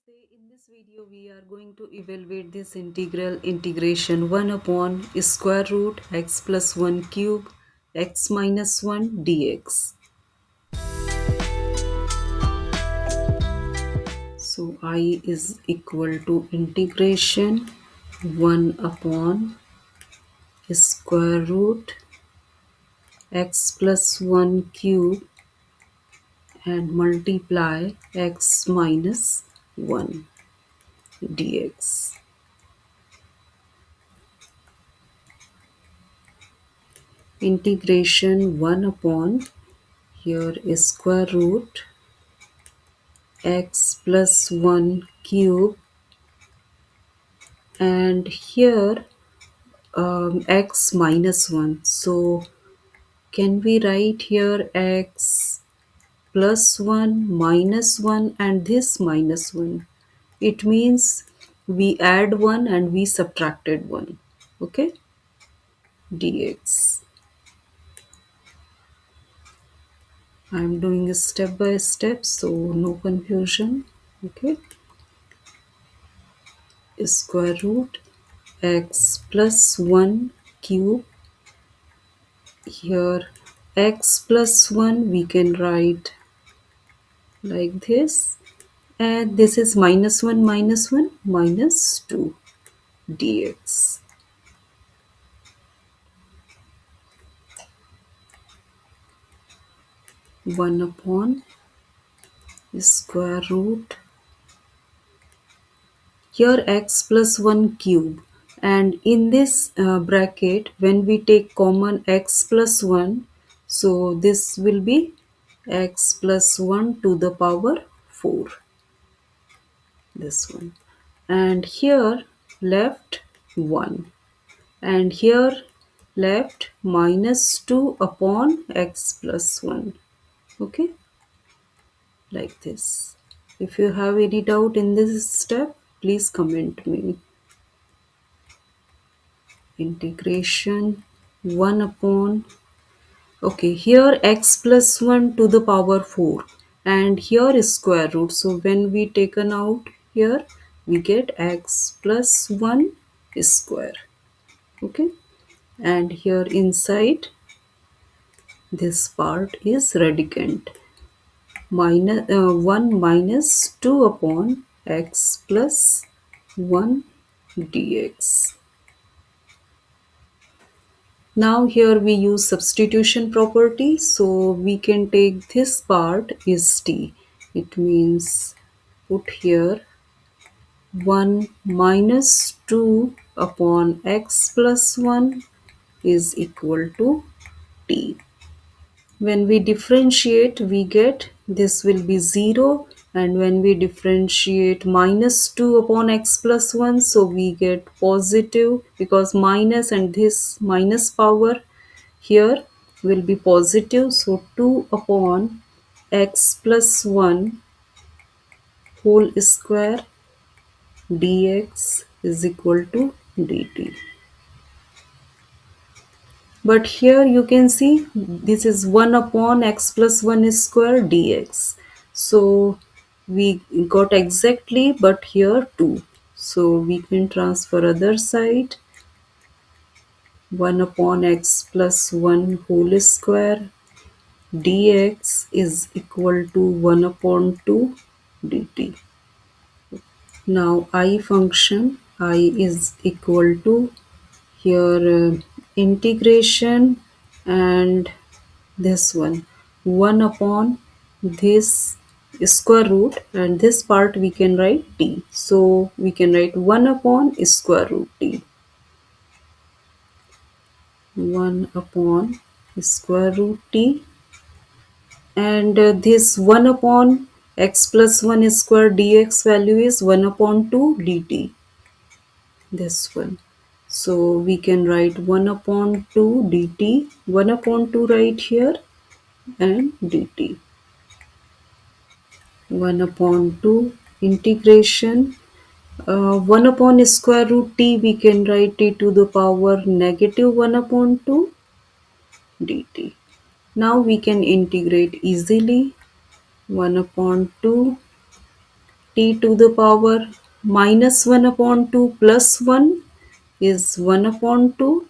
Namaste. In this video, we are going to evaluate this integration 1 upon square root x plus 1 cube x minus 1 dx. So I is equal to integration 1 upon square root x plus 1 cube and multiply x minus 1 dx. Integration 1 upon here is square root x plus 1 cube and here x minus 1. So can we write here x plus 1 minus 1 and this minus 1? It means we add 1 and we subtracted 1. Okay, dx. I am doing it step by step, so no confusion. Okay, square root x plus 1 cube. Here x plus 1 we can write like this, and this is minus 1 minus 2 dx. One upon square root here x plus 1 cube, and in this bracket when we take common x plus 1, so this will be x plus 1 to the power 4, this one, and here left 1, and here left minus 2 upon x plus 1. Okay, like this. If you have any doubt in this step, please comment me. Integration 1 upon, okay, here x plus 1 to the power 4 and here is square root, so when we taken out here we get x plus 1 square. Okay, and here inside this part is radicand minus 1 minus 2 upon x plus 1 dx. Now here we use substitution property, so we can take this part is t. It means put here 1 minus 2 upon x plus 1 is equal to t. When we differentiate, we get this will be 0, and when we differentiate minus 2 upon x plus 1, so we get positive, because minus and this minus power here will be positive, so 2 upon x plus 1 whole square dx is equal to dt. But here you can see this is 1 upon x plus 1 square dx. So we got exactly, but here 2. So we can transfer other side. 1 upon x plus 1 whole square dx is equal to 1 upon 2 dt. Now I function, I is equal to here integration and this one 1 upon this square root, and this part we can write t, so we can write 1 upon square root t, 1 upon square root t, and this 1 upon x plus 1 square dx value is 1 upon 2 dt, this one. So we can write 1 upon 2 dt, 1 upon 2 right here, and dt. 1 upon 2 integration 1 upon square root t, we can write t to the power negative 1 upon 2 dt. Now we can integrate easily. 1 upon 2 t to the power minus 1 upon 2 plus 1 is 1 upon 2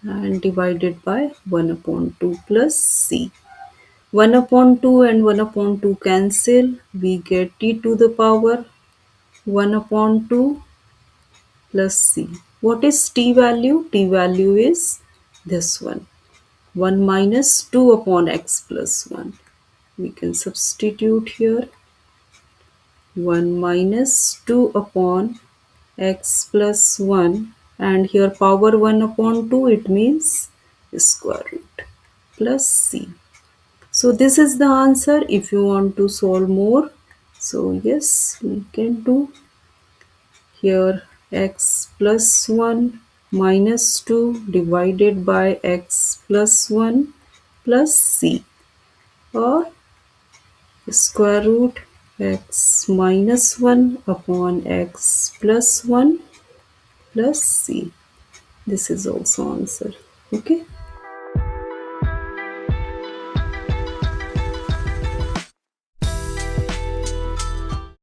and divided by 1 upon 2 plus c. 1 upon 2 and 1 upon 2 cancel. We get t to the power 1 upon 2 plus c. What is t value? T value is this one. 1 minus 2 upon x plus 1. We can substitute here. 1 minus 2 upon x plus 1, and here power 1 upon 2, it means square root plus c. So this is the answer. If you want to solve more, so yes, we can do here x plus 1 minus 2 divided by x plus 1 plus c, or square root x minus 1 upon x plus 1 plus c. This is also answer. Okay.